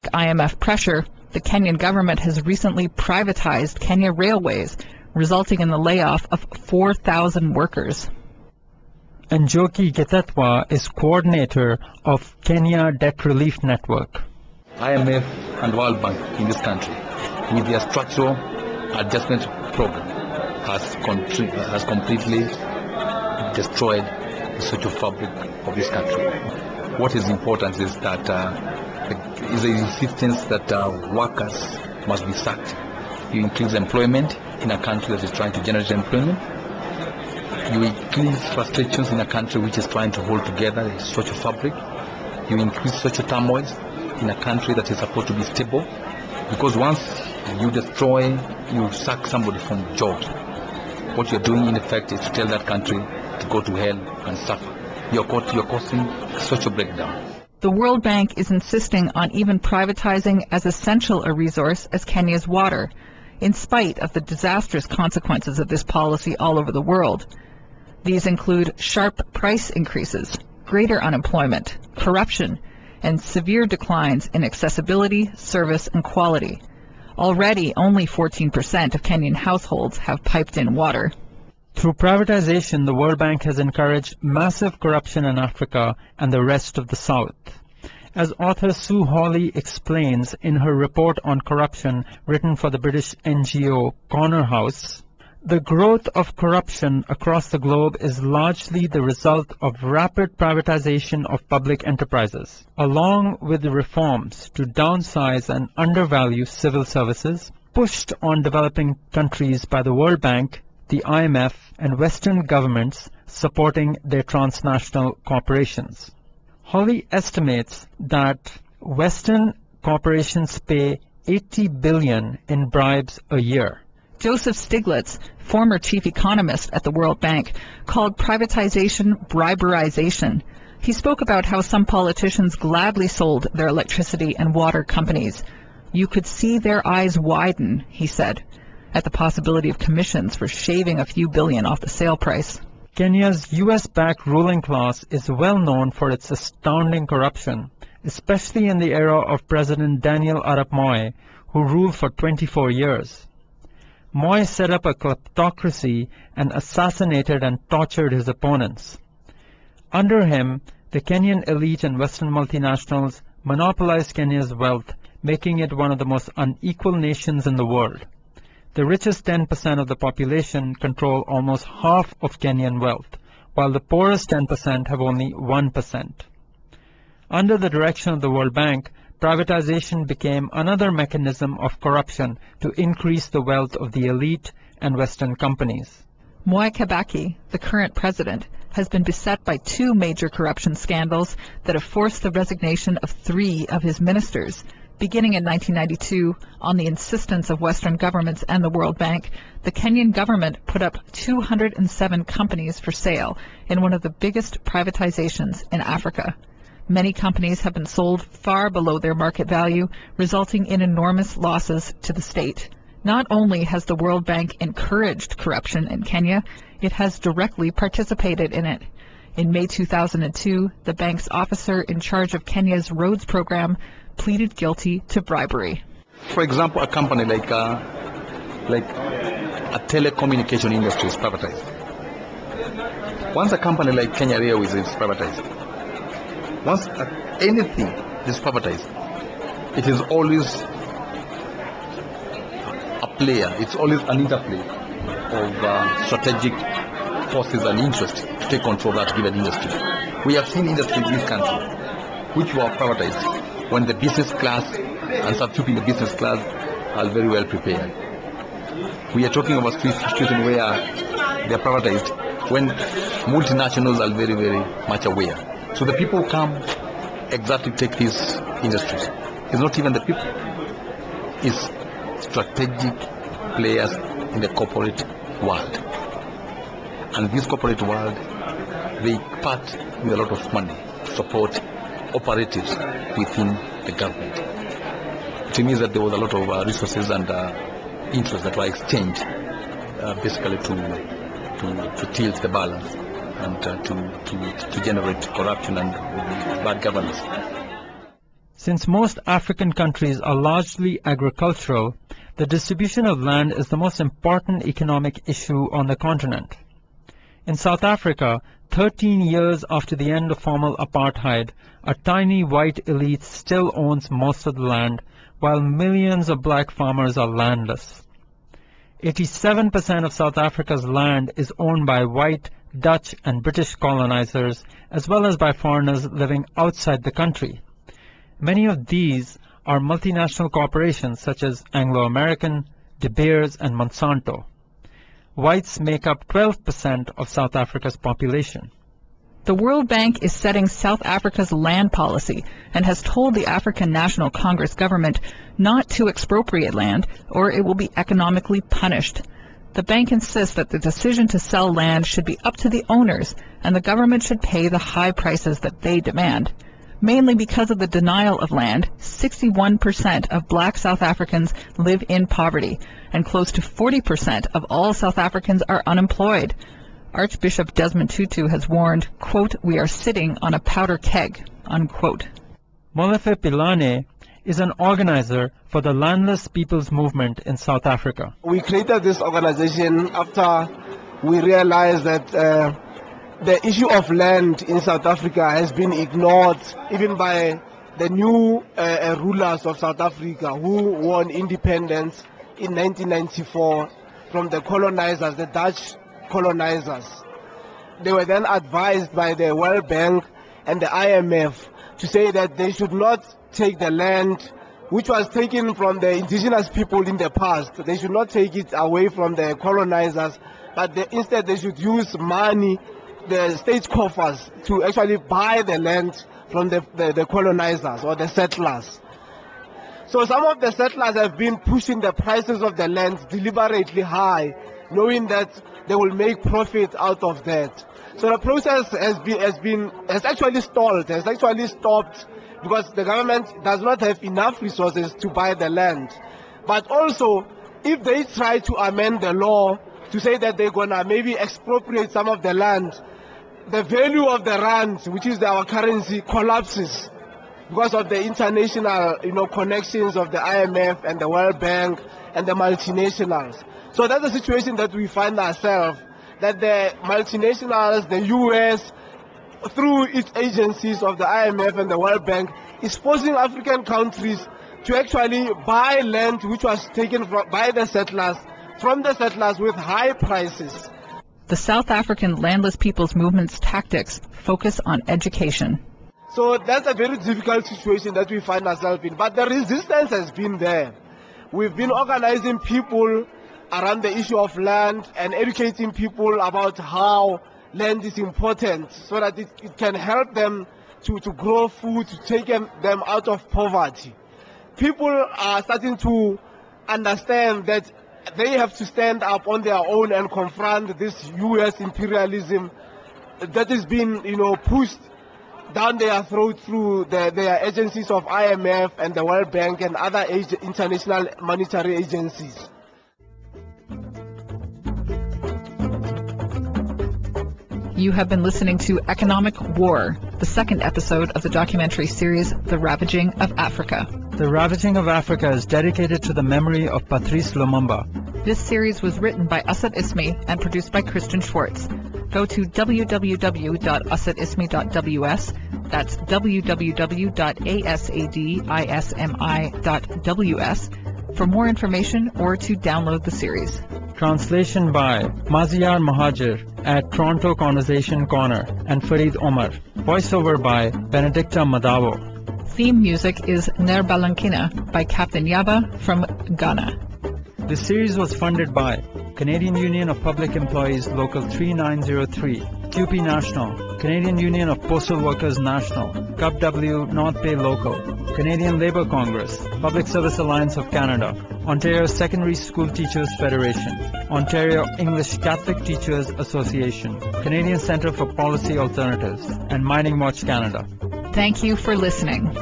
IMF pressure, the Kenyan government has recently privatized Kenya Railways, resulting in the layoff of 4,000 workers. Njoki Getetwa is coordinator of Kenya Debt Relief Network. IMF and World Bank in this country, with their structural adjustment program, has completely destroyed the social fabric of this country. What is important is that is the insistence that workers must be sacked. You increase employment in a country that is trying to generate employment. You increase frustrations in a country which is trying to hold together a social fabric. You increase social turmoil in a country that is supposed to be stable. Because once you destroy, you sack somebody from jobs. What you're doing in effect is to tell that country to go to hell and suffer. You're causing social breakdown. The World Bank is insisting on even privatizing as essential a resource as Kenya's water, in spite of the disastrous consequences of this policy all over the world. These include sharp price increases, greater unemployment, corruption, and severe declines in accessibility, service, and quality. Already, only 14% of Kenyan households have piped-in water. Through privatization, the World Bank has encouraged massive corruption in Africa and the rest of the South. As author Sue Hawley explains in her report on corruption written for the British NGO Corner House, the growth of corruption across the globe is largely the result of rapid privatization of public enterprises, along with the reforms to downsize and undervalue civil services pushed on developing countries by the World Bank, the IMF, and Western governments supporting their transnational corporations. Hawley estimates that Western corporations pay $80 billion in bribes a year. Joseph Stiglitz, former chief economist at the World Bank, called privatization briberization. He spoke about how some politicians gladly sold their electricity and water companies. You could see their eyes widen, he said, at the possibility of commissions for shaving a few billion off the sale price. Kenya's US-backed ruling class is well known for its astounding corruption, especially in the era of President Daniel Arap Moi, who ruled for 24 years. Moi set up a kleptocracy and assassinated and tortured his opponents. Under him, the Kenyan elite and Western multinationals monopolized Kenya's wealth, making it one of the most unequal nations in the world. The richest 10% of the population control almost half of Kenyan wealth, while the poorest 10% have only 1%. Under the direction of the World Bank, privatization became another mechanism of corruption to increase the wealth of the elite and Western companies. Mwai Kibaki, the current president, has been beset by two major corruption scandals that have forced the resignation of 3 of his ministers. Beginning in 1992, on the insistence of Western governments and the World Bank, the Kenyan government put up 207 companies for sale in one of the biggest privatizations in Africa. Many companies have been sold far below their market value, resulting in enormous losses to the state. Not only has the World Bank encouraged corruption in Kenya, it has directly participated in it. In May 2002, the bank's officer in charge of Kenya's roads program pleaded guilty to bribery. For example, a company like a telecommunication industry is privatized. Once a company like Kenya Railways is privatized, once anything is privatized, it is always a player, it's always an interplay of strategic forces and interests to take control of that given industry. We have seen industries in this country which were privatized when the business class and some people in the business class are very well prepared. We are talking about situation where they are privatized when multinationals are very, very much aware. So the people come exactly take these industries. It's not even the people. It's strategic players in the corporate world. And this corporate world, they part with a lot of money to support operatives within the government. It means that there was a lot of resources and interests that were exchanged basically to tilt the balance and to generate corruption and bad governance. Since most African countries are largely agricultural, the distribution of land is the most important economic issue on the continent. In South Africa, 13 years after the end of formal apartheid, a tiny white elite still owns most of the land, while millions of black farmers are landless. 87% of South Africa's land is owned by white, Dutch, and British colonizers, as well as by foreigners living outside the country. Many of these are multinational corporations such as Anglo-American, De Beers, and Monsanto. Whites make up 12% of South Africa's population. The World Bank is setting South Africa's land policy and has told the African National Congress government not to expropriate land or it will be economically punished. The bank insists that the decision to sell land should be up to the owners and the government should pay the high prices that they demand. Mainly because of the denial of land, 61% of black South Africans live in poverty, and close to 40% of all South Africans are unemployed. Archbishop Desmond Tutu has warned, quote, "We are sitting on a powder keg," unquote. Molefe Pilane is an organizer for the Landless People's Movement in South Africa. We created this organization after we realized that the issue of land in South Africa has been ignored even by the new rulers of South Africa who won independence in 1994 from the colonizers, the Dutch colonizers. They were then advised by the World Bank and the IMF to say that they should not take the land which was taken from the indigenous people in the past. They should not take it away from the colonizers, but instead they should use money, the state coffers, to actually buy the land from the colonizers or the settlers. So some of the settlers have been pushing the prices of the land deliberately high, knowing that they will make profit out of that. So the process has actually stalled, has actually stopped, because the government does not have enough resources to buy the land. But also, if they try to amend the law to say that they're gonna maybe expropriate some of the land, the value of the rand, which is our currency, collapses because of the international, connections of the IMF and the World Bank and the multinationals. So that's the situation that we find ourselves, that the multinationals, the US, through its agencies of the IMF and the World Bank, is forcing African countries to actually buy land which was taken by the settlers, from the settlers with high prices. The South African Landless People's Movement's tactics focus on education. So that's a very difficult situation that we find ourselves in. But the resistance has been there. We've been organizing people around the issue of land and educating people about how land is important so that it can help them to grow food, to take them out of poverty. People are starting to understand that they have to stand up on their own and confront this US imperialism that is being, pushed down their throat through their agencies of IMF and the World Bank and other international monetary agencies. You have been listening to Economic War, the second episode of the documentary series The Ravaging of Africa. The Ravaging of Africa is dedicated to the memory of Patrice Lumumba. This series was written by Asad Ismi and produced by Christian Schwartz. Go to www.asadismi.ws. That's www.asadismi.ws for more information or to download the series. Translation by Maziar Mahajir at Toronto Conversation Corner and Farid Omar. Voiceover by Benedicta Madavo. Theme music is Ner Balankina by Captain Yaba from Ghana. This series was funded by Canadian Union of Public Employees Local 3903, QP National, Canadian Union of Postal Workers National, CUPW North Bay Local, Canadian Labour Congress, Public Service Alliance of Canada, Ontario Secondary School Teachers Federation, Ontario English Catholic Teachers Association, Canadian Centre for Policy Alternatives, and Mining Watch Canada. Thank you for listening.